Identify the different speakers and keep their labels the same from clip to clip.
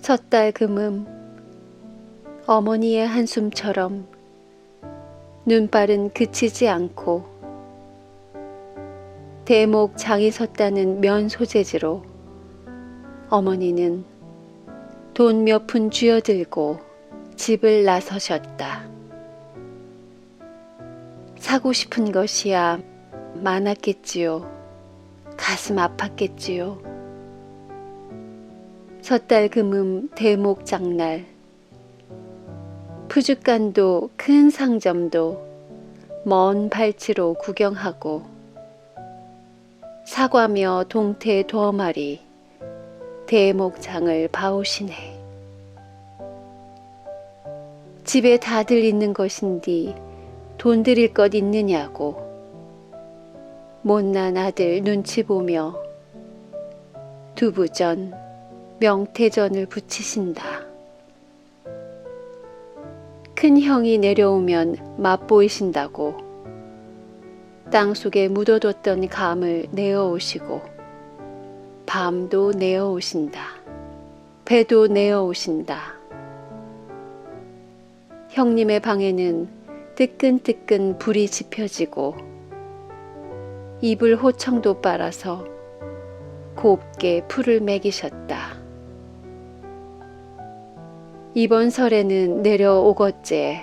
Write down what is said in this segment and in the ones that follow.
Speaker 1: 섣달 금음 어머니의 한숨처럼 눈발은 그치지 않고 대목 장이 섰다는 면 소재지로 어머니는 돈 몇 푼 쥐어들고 집을 나서셨다. 사고 싶은 것이야 많았겠지요. 가슴 아팠겠지요. 섣달 금음 대목 장날 푸주간도 큰 상점도 먼 발치로 구경하고 사과며 동태 도어마리 대목장을 봐오시네. 집에 다들 있는 것인디 돈 드릴 것 있느냐고 못난 아들 눈치 보며 두부전, 명태전을 부치신다. 큰 형이 내려오면 맛보이신다고 땅속에 묻어뒀던 감을 내어오시고 밤도 내어오신다. 배도 내어오신다. 형님의 방에는 뜨끈뜨끈 불이 지펴지고 이불 호청도 빨아서 곱게 풀을 먹이셨다. 이번 설에는 내려오겄제.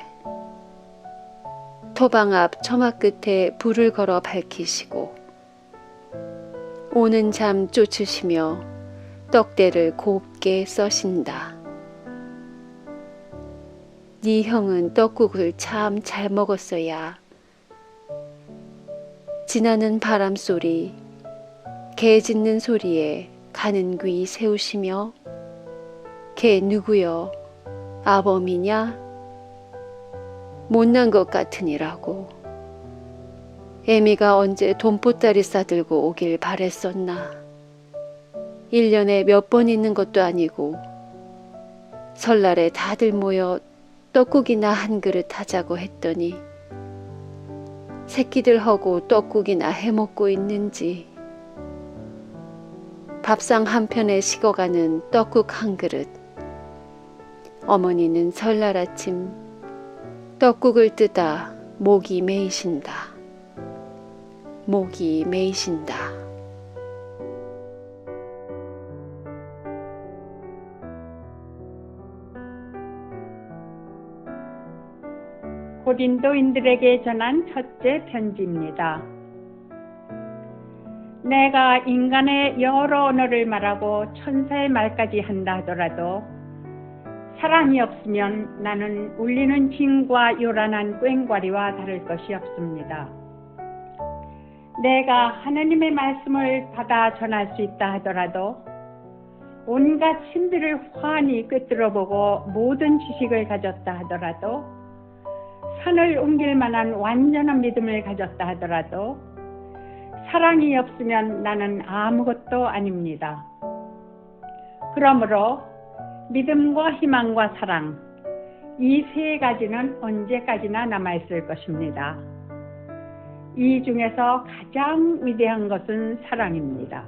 Speaker 1: 토방 앞 처마 끝에 불을 걸어 밝히시고 오는 잠 쫓으시며 떡대를 곱게 써신다. 네 형은 떡국을 참 잘 먹었어야. 지나는 바람소리, 개 짖는 소리에 가는 귀 세우시며 걔 누구여? 아범이냐? 못난 것 같으니라고. 애미가 언제 돈보따리 싸들고 오길 바랬었나. 1년에 몇 번 있는 것도 아니고 설날에 다들 모여 떡국이나 한 그릇 하자고 했더니 새끼들하고 떡국이나 해먹고 있는지. 밥상 한편에 식어가는 떡국 한 그릇. 어머니는 설날 아침 떡국을 뜨다 목이 메이신다. 목이 메이신다.
Speaker 2: 고린도인들에게 전한 첫째 편지입니다. 내가 인간의 여러 언어를 말하고 천사의 말까지 한다 하더라도 사랑이 없으면 나는 울리는 징과 요란한 꽹과리와 다를 것이 없습니다. 내가 하나님의 말씀을 받아 전할 수 있다 하더라도 온갖 신비를 환히 꿰뚫어보고 모든 지식을 가졌다 하더라도 산을 옮길 만한 완전한 믿음을 가졌다 하더라도 사랑이 없으면 나는 아무것도 아닙니다. 그러므로 믿음과 희망과 사랑, 이 세 가지는 언제까지나 남아있을 것입니다. 이 중에서 가장 위대한 것은 사랑입니다.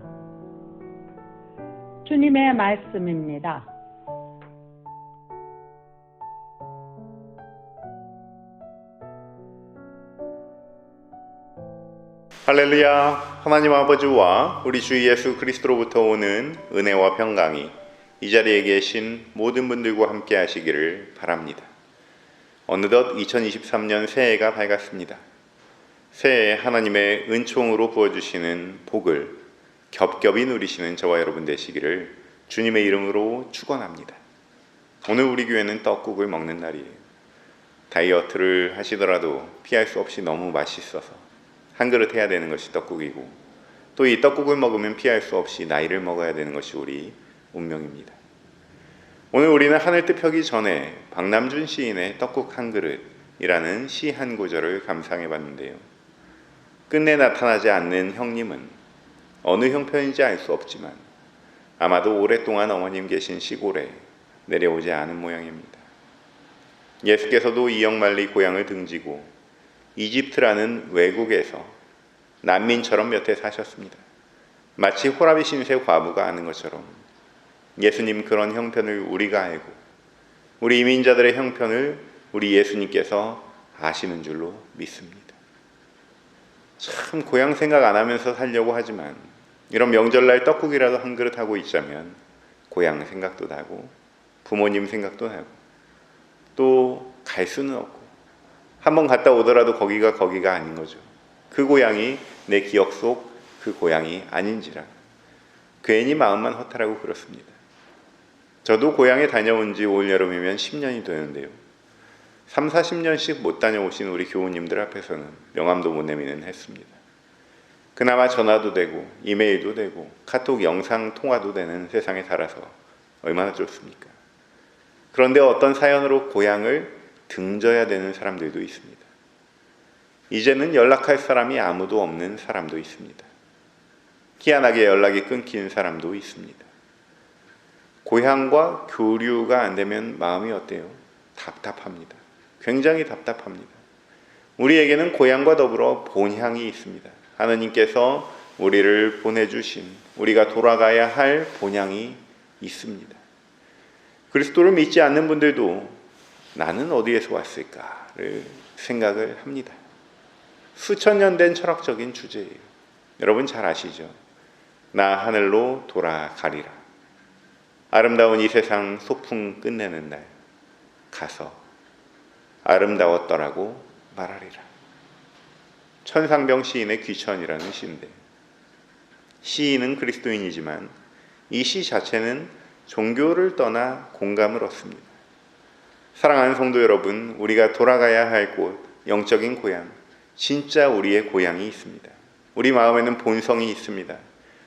Speaker 2: 주님의 말씀입니다.
Speaker 3: 할렐루야. 하나님 아버지와 우리 주 예수 그리스도로부터 오는 은혜와 평강이 이 자리에 계신 모든 분들과 함께 하시기를 바랍니다. 어느덧 2023년 새해가 밝았습니다. 새해에 하나님의 은총으로 부어주시는 복을 겹겹이 누리시는 저와 여러분 되시기를 주님의 이름으로 축원합니다. 오늘 우리 교회는 떡국을 먹는 날이에요. 다이어트를 하시더라도 피할 수 없이 너무 맛있어서 한 그릇 해야 되는 것이 떡국이고, 또 이 떡국을 먹으면 피할 수 없이 나이를 먹어야 되는 것이 우리 운명입니다. 오늘 우리는 하늘 뜻 펴기 전에 박남준 시인의 떡국 한 그릇이라는 시 한 구절을 감상해 봤는데요. 끝내 나타나지 않는 형님은 어느 형편인지 알 수 없지만 아마도 오랫동안 어머님 계신 시골에 내려오지 않은 모양입니다. 예수께서도 이역만리 고향을 등지고 이집트라는 외국에서 난민처럼 몇 해 사셨습니다. 마치 호라비 신세 과부가 아는 것처럼 예수님 그런 형편을 우리가 알고 우리 이민자들의 형편을 우리 예수님께서 아시는 줄로 믿습니다. 참 고향 생각 안 하면서 살려고 하지만 이런 명절날 떡국이라도 한 그릇 하고 있자면 고향 생각도 나고 부모님 생각도 나고 또 갈 수는 없고 한번 갔다 오더라도 거기가 아닌 거죠. 그 고향이 내 기억 속 그 고향이 아닌지라 괜히 마음만 허탈하고 그렇습니다. 저도 고향에 다녀온 지 올 여름이면 10년이 되는데요. 3, 40년씩 못 다녀오신 우리 교우님들 앞에서는 명함도 못 내미는 했습니다. 그나마 전화도 되고 이메일도 되고 카톡 영상 통화도 되는 세상에 살아서 얼마나 좋습니까? 그런데 어떤 사연으로 고향을 등져야 되는 사람들도 있습니다. 이제는 연락할 사람이 아무도 없는 사람도 있습니다. 희한하게 연락이 끊긴 사람도 있습니다. 고향과 교류가 안 되면 마음이 어때요? 답답합니다. 굉장히 답답합니다. 우리에게는 고향과 더불어 본향이 있습니다. 하느님께서 우리를 보내주신 우리가 돌아가야 할 본향이 있습니다. 그리스도를 믿지 않는 분들도 나는 어디에서 왔을까를 생각을 합니다. 수천 년 된 철학적인 주제예요. 여러분 잘 아시죠? 나 하늘로 돌아가리라. 아름다운 이 세상 소풍 끝내는 날 가서 아름다웠더라고 말하리라. 천상병 시인의 귀천이라는 시인데 시인은 그리스도인이지만 이 시 자체는 종교를 떠나 공감을 얻습니다. 사랑하는 성도 여러분, 우리가 돌아가야 할 곳, 영적인 고향, 진짜 우리의 고향이 있습니다. 우리 마음에는 본성이 있습니다.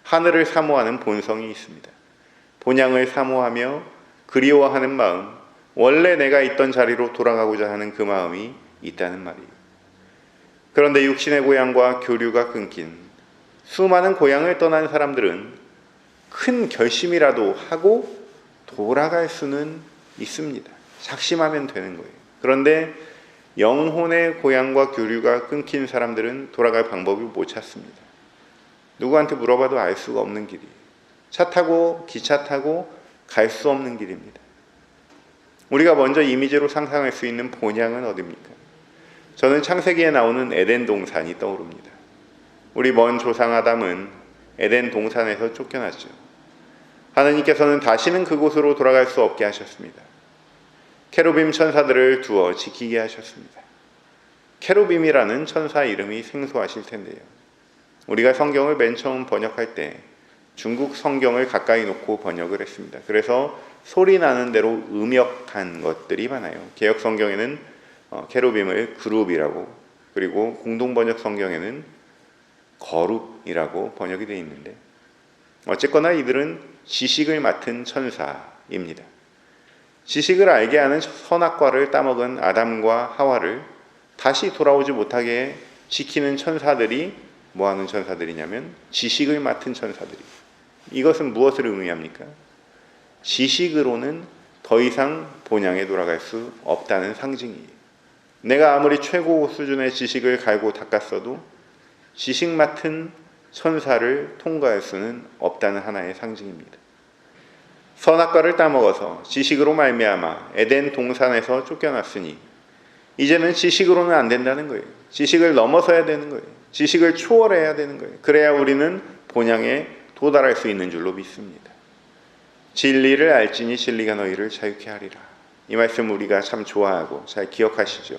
Speaker 3: 하늘을 사모하는 본성이 있습니다. 본향을 사모하며 그리워하는 마음, 원래 내가 있던 자리로 돌아가고자 하는 그 마음이 있다는 말이에요. 그런데 육신의 고향과 교류가 끊긴 수많은 고향을 떠난 사람들은 큰 결심이라도 하고 돌아갈 수는 있습니다. 작심하면 되는 거예요. 그런데 영혼의 고향과 교류가 끊긴 사람들은 돌아갈 방법을 못 찾습니다. 누구한테 물어봐도 알 수가 없는 길이에요. 차 타고 기차 타고 갈 수 없는 길입니다. 우리가 먼저 이미지로 상상할 수 있는 본향은 어디입니까? 저는 창세기에 나오는 에덴 동산이 떠오릅니다. 우리 먼 조상 아담은 에덴 동산에서 쫓겨났죠. 하느님께서는 다시는 그곳으로 돌아갈 수 없게 하셨습니다. 케루빔 천사들을 두어 지키게 하셨습니다. 케루빔이라는 천사 이름이 생소하실 텐데요. 우리가 성경을 맨 처음 번역할 때 중국 성경을 가까이 놓고 번역을 했습니다. 그래서 소리 나는 대로 음역한 것들이 많아요. 개역 성경에는 케루빔을 그룹이라고, 그리고 공동번역 성경에는 거룹이라고 번역이 되어 있는데 어쨌거나 이들은 지식을 맡은 천사입니다. 지식을 알게 하는 선악과를 따먹은 아담과 하와를 다시 돌아오지 못하게 지키는 천사들이 뭐하는 천사들이냐면 지식을 맡은 천사들이. 이것은 무엇을 의미합니까? 지식으로는 더 이상 본향에 돌아갈 수 없다는 상징이에요. 내가 아무리 최고 수준의 지식을 갈고 닦았어도 지식 맡은 천사를 통과할 수는 없다는 하나의 상징입니다. 선악과를 따먹어서 지식으로 말미암아 에덴 동산에서 쫓겨났으니 이제는 지식으로는 안 된다는 거예요. 지식을 넘어서야 되는 거예요. 지식을 초월해야 되는 거예요. 그래야 우리는 본향에 도달할 수 있는 줄로 믿습니다. 진리를 알지니 진리가 너희를 자유케 하리라. 이 말씀 우리가 참 좋아하고 잘 기억하시죠?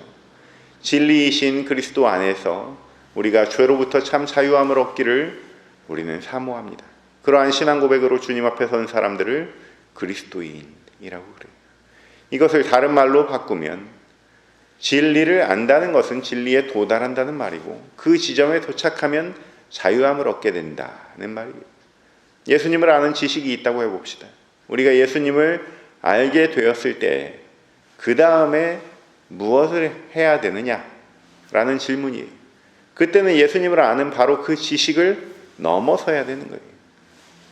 Speaker 3: 진리이신 그리스도 안에서 우리가 죄로부터 참 자유함을 얻기를 우리는 사모합니다. 그러한 신앙 고백으로 주님 앞에 선 사람들을 그리스도인이라고 그래요. 이것을 다른 말로 바꾸면 진리를 안다는 것은 진리에 도달한다는 말이고 그 지점에 도착하면 자유함을 얻게 된다는 말이에요. 예수님을 아는 지식이 있다고 해봅시다. 우리가 예수님을 알게 되었을 때 그 다음에 무엇을 해야 되느냐라는 질문이에요. 그때는 예수님을 아는 바로 그 지식을 넘어서야 되는 거예요.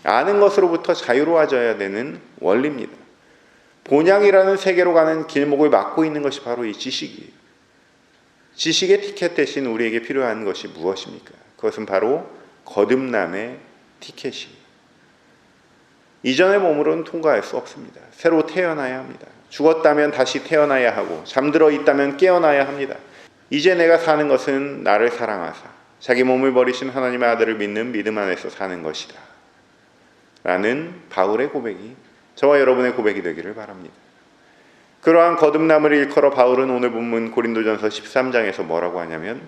Speaker 3: 아는 것으로부터 자유로워져야 되는 원리입니다. 본향이라는 세계로 가는 길목을 막고 있는 것이 바로 이 지식이에요. 지식의 티켓 대신 우리에게 필요한 것이 무엇입니까? 그것은 바로 거듭남의 티켓이에요. 이전의 몸으로는 통과할 수 없습니다. 새로 태어나야 합니다. 죽었다면 다시 태어나야 하고 잠들어 있다면 깨어나야 합니다. 이제 내가 사는 것은 나를 사랑하사 자기 몸을 버리신 하나님의 아들을 믿는 믿음 안에서 사는 것이다 라는 바울의 고백이 저와 여러분의 고백이 되기를 바랍니다. 그러한 거듭남을 일컬어 바울은 오늘 본문 고린도전서 13장에서 뭐라고 하냐면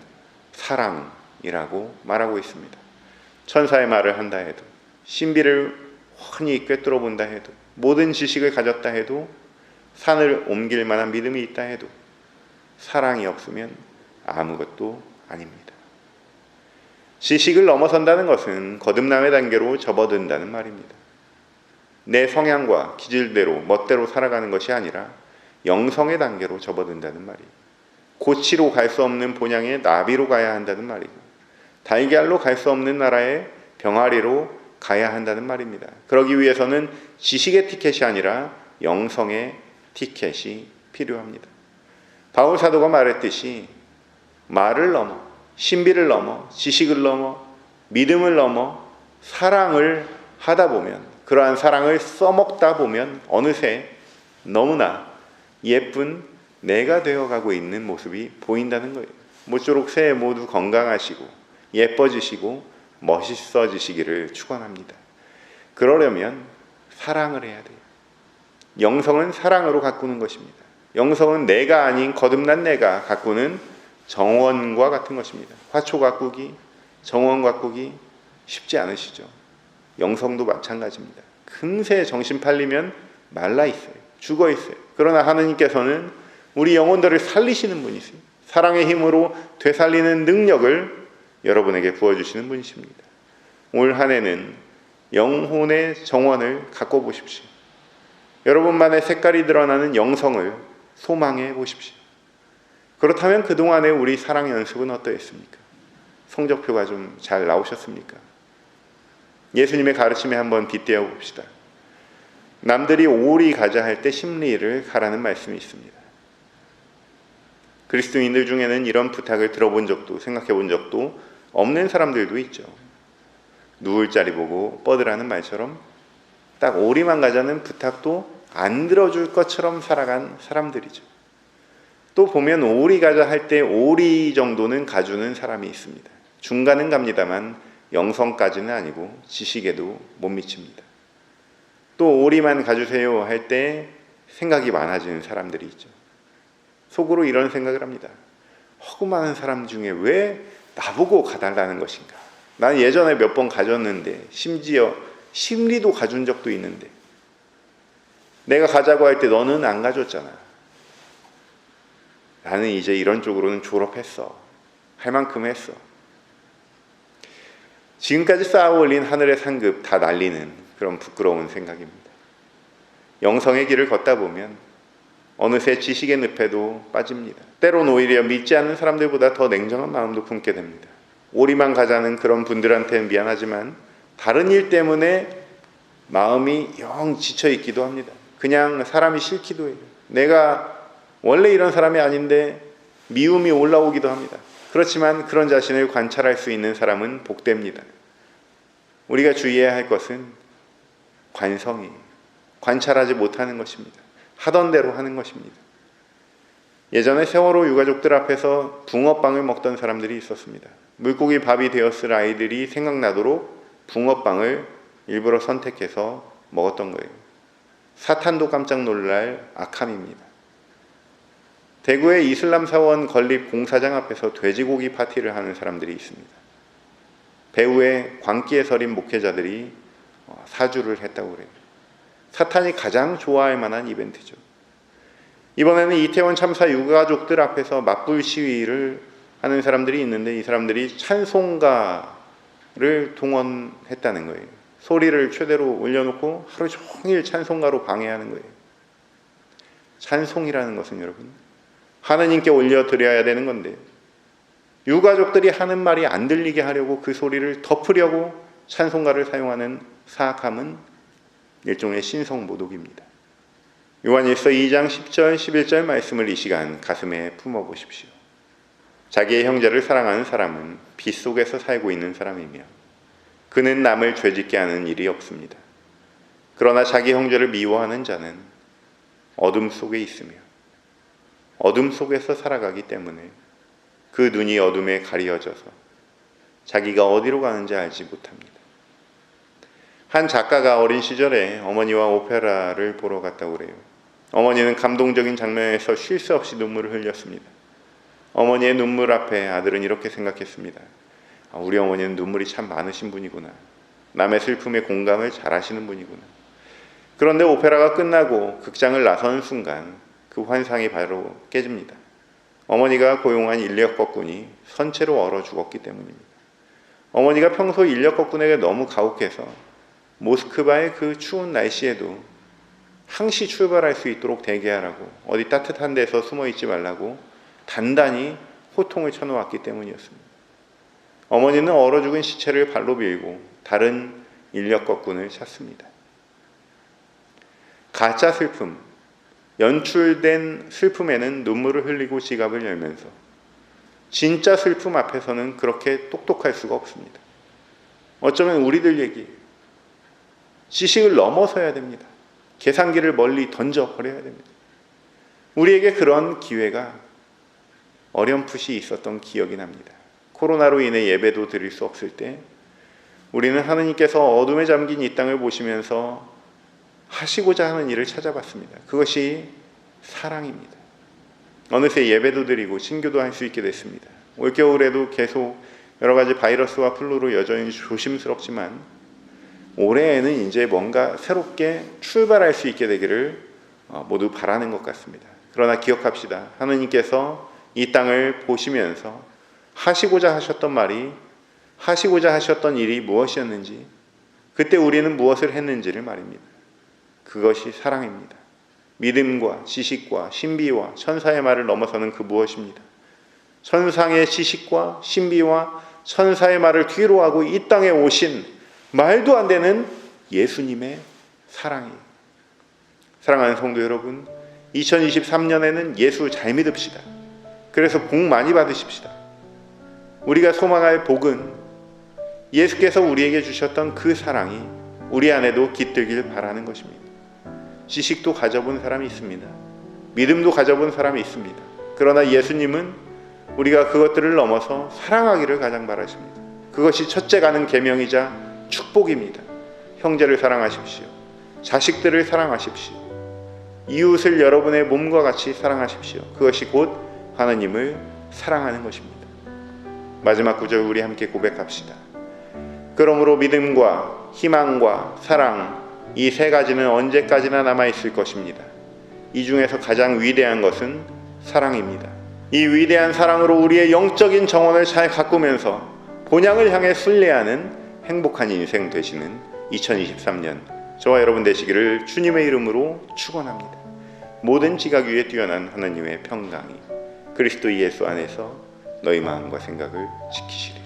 Speaker 3: 사랑이라고 말하고 있습니다. 천사의 말을 한다 해도, 신비를 훤히 꿰뚫어 본다 해도, 모든 지식을 가졌다 해도, 산을 옮길 만한 믿음이 있다 해도 사랑이 없으면 아무것도 아닙니다. 지식을 넘어선다는 것은 거듭남의 단계로 접어든다는 말입니다. 내 성향과 기질대로 멋대로 살아가는 것이 아니라 영성의 단계로 접어든다는 말이에요. 고치로 갈 수 없는 본향의 나비로 가야 한다는 말이고, 달걀로 갈 수 없는 나라의 병아리로 가야 한다는 말입니다. 그러기 위해서는 지식의 티켓이 아니라 영성의 티켓이 필요합니다. 바울 사도가 말했듯이 말을 넘어, 신비를 넘어, 지식을 넘어, 믿음을 넘어 사랑을 하다 보면, 그러한 사랑을 써먹다 보면 어느새 너무나 예쁜 내가 되어가고 있는 모습이 보인다는 거예요. 모쪼록 새해 모두 건강하시고 예뻐지시고 멋있어지시기를 축원합니다. 그러려면 사랑을 해야 돼요. 영성은 사랑으로 가꾸는 것입니다. 영성은 내가 아닌 거듭난 내가 가꾸는 정원과 같은 것입니다. 화초 가꾸기, 정원 가꾸기 쉽지 않으시죠? 영성도 마찬가지입니다. 금세 정신 팔리면 말라 있어요. 죽어 있어요. 그러나 하느님께서는 우리 영혼들을 살리시는 분이세요. 사랑의 힘으로 되살리는 능력을 여러분에게 부어주시는 분이십니다. 올 한 해는 영혼의 정원을 가꿔 보십시오. 여러분만의 색깔이 드러나는 영성을 소망해 보십시오. 그렇다면 그동안의 우리 사랑 연습은 어떠했습니까? 성적표가 좀 잘 나오셨습니까? 예수님의 가르침에 한번 빗대어 봅시다. 남들이 오리 가자 할 때 심리를 가라는 말씀이 있습니다. 그리스도인들 중에는 이런 부탁을 들어본 적도 생각해 본 적도 없는 사람들도 있죠. 누울 자리 보고 뻗으라는 말처럼 딱 오리만 가자는 부탁도 안 들어줄 것처럼 살아간 사람들이죠. 또 보면 오리 가자 할 때 오리 정도는 가주는 사람이 있습니다. 중간은 갑니다만 영성까지는 아니고 지식에도 못 미칩니다. 또 오리만 가주세요 할 때 생각이 많아지는 사람들이 있죠. 속으로 이런 생각을 합니다. 허구 많은 사람 중에 왜 나보고 가달라는 것인가? 난 예전에 몇 번 가졌는데, 심지어 심리도 가준 적도 있는데 내가 가자고 할 때 너는 안 가줬잖아. 나는 이제 이런 쪽으로는 졸업했어. 할 만큼 했어. 지금까지 쌓아 올린 하늘의 상급 다 날리는 그런 부끄러운 생각입니다. 영성의 길을 걷다 보면 어느새 지식의 늪에도 빠집니다. 때론 오히려 믿지 않는 사람들보다 더 냉정한 마음도 품게 됩니다. 오리만 가자는 그런 분들한테는 미안하지만 다른 일 때문에 마음이 영 지쳐 있기도 합니다. 그냥 사람이 싫기도 해요. 내가 원래 이런 사람이 아닌데 미움이 올라오기도 합니다. 그렇지만 그런 자신을 관찰할 수 있는 사람은 복됩니다. 우리가 주의해야 할 것은 관성이에요. 관찰하지 못하는 것입니다. 하던 대로 하는 것입니다. 예전에 세월호 유가족들 앞에서 붕어빵을 먹던 사람들이 있었습니다. 물고기 밥이 되었을 아이들이 생각나도록 붕어빵을 일부러 선택해서 먹었던 거예요. 사탄도 깜짝 놀랄 악함입니다. 대구의 이슬람 사원 건립 공사장 앞에서 돼지고기 파티를 하는 사람들이 있습니다. 배후에 광기에 서린 목회자들이 사주를 했다고 그래요. 사탄이 가장 좋아할 만한 이벤트죠. 이번에는 이태원 참사 유가족들 앞에서 맞불 시위를 하는 사람들이 있는데 이 사람들이 찬송가를 동원했다는 거예요. 소리를 최대로 올려놓고 하루 종일 찬송가로 방해하는 거예요. 찬송이라는 것은 여러분 하느님께 올려드려야 되는 건데 유가족들이 하는 말이 안 들리게 하려고 그 소리를 덮으려고 찬송가를 사용하는 사악함은 일종의 신성모독입니다. 요한일서 2장 10절 11절 말씀을 이 시간 가슴에 품어보십시오. 자기의 형제를 사랑하는 사람은 빛 속에서 살고 있는 사람이며 그는 남을 죄짓게 하는 일이 없습니다. 그러나 자기 형제를 미워하는 자는 어둠 속에 있으며 어둠 속에서 살아가기 때문에 그 눈이 어둠에 가리어져서 자기가 어디로 가는지 알지 못합니다. 한 작가가 어린 시절에 어머니와 오페라를 보러 갔다고 그래요. 어머니는 감동적인 장면에서 쉴 새 없이 눈물을 흘렸습니다. 어머니의 눈물 앞에 아들은 이렇게 생각했습니다. 우리 어머니는 눈물이 참 많으신 분이구나. 남의 슬픔에 공감을 잘하시는 분이구나. 그런데 오페라가 끝나고 극장을 나서는 순간 그 환상이 바로 깨집니다. 어머니가 고용한 인력거꾼이 선체로 얼어 죽었기 때문입니다. 어머니가 평소 인력거꾼에게 너무 가혹해서 모스크바의 그 추운 날씨에도 항시 출발할 수 있도록 대기하라고, 어디 따뜻한 데서 숨어 있지 말라고 단단히 호통을 쳐놓았기 때문이었습니다. 어머니는 얼어 죽은 시체를 발로 밀고 다른 인력거꾼을 찾습니다. 가짜 슬픔, 연출된 슬픔에는 눈물을 흘리고 지갑을 열면서 진짜 슬픔 앞에서는 그렇게 똑똑할 수가 없습니다. 어쩌면 우리들 얘기예요. 지식을 넘어서야 됩니다. 계산기를 멀리 던져버려야 됩니다. 우리에게 그런 기회가 어렴풋이 있었던 기억이 납니다. 코로나로 인해 예배도 드릴 수 없을 때 우리는 하느님께서 어둠에 잠긴 이 땅을 보시면서 하시고자 하는 일을 찾아봤습니다. 그것이 사랑입니다. 어느새 예배도 드리고 신교도 할 수 있게 됐습니다. 올겨울에도 계속 여러 가지 바이러스와 플루로 여전히 조심스럽지만 올해에는 이제 뭔가 새롭게 출발할 수 있게 되기를 모두 바라는 것 같습니다. 그러나 기억합시다. 하느님께서 이 땅을 보시면서 하시고자 하셨던 말이, 하시고자 하셨던 일이 무엇이었는지, 그때 우리는 무엇을 했는지를 말입니다. 그것이 사랑입니다. 믿음과 지식과 신비와 천사의 말을 넘어서는 그 무엇입니다. 천상의 지식과 신비와 천사의 말을 뒤로 하고 이 땅에 오신 말도 안 되는 예수님의 사랑이에요. 사랑하는 성도 여러분, 2023년에는 예수 잘 믿읍시다. 그래서 복 많이 받으십시다. 우리가 소망할 복은 예수께서 우리에게 주셨던 그 사랑이 우리 안에도 깃들길 바라는 것입니다. 지식도 가져본 사람이 있습니다. 믿음도 가져본 사람이 있습니다. 그러나 예수님은 우리가 그것들을 넘어서 사랑하기를 가장 바라십니다. 그것이 첫째 가는 계명이자 축복입니다. 형제를 사랑하십시오. 자식들을 사랑하십시오. 이웃을 여러분의 몸과 같이 사랑하십시오. 그것이 곧 하나님을 사랑하는 것입니다. 마지막 구절 우리 함께 고백합시다. 그러므로 믿음과 희망과 사랑, 이 세 가지는 언제까지나 남아있을 것입니다. 이 중에서 가장 위대한 것은 사랑입니다. 이 위대한 사랑으로 우리의 영적인 정원을 잘 가꾸면서 본향을 향해 순례하는 행복한 인생 되시는 2023년 저와 여러분 되시기를 주님의 이름으로 축원합니다. 모든 지각 위에 뛰어난 하나님의 평강이 그리스도 예수 안에서 너희 마음과 생각을 지키시리.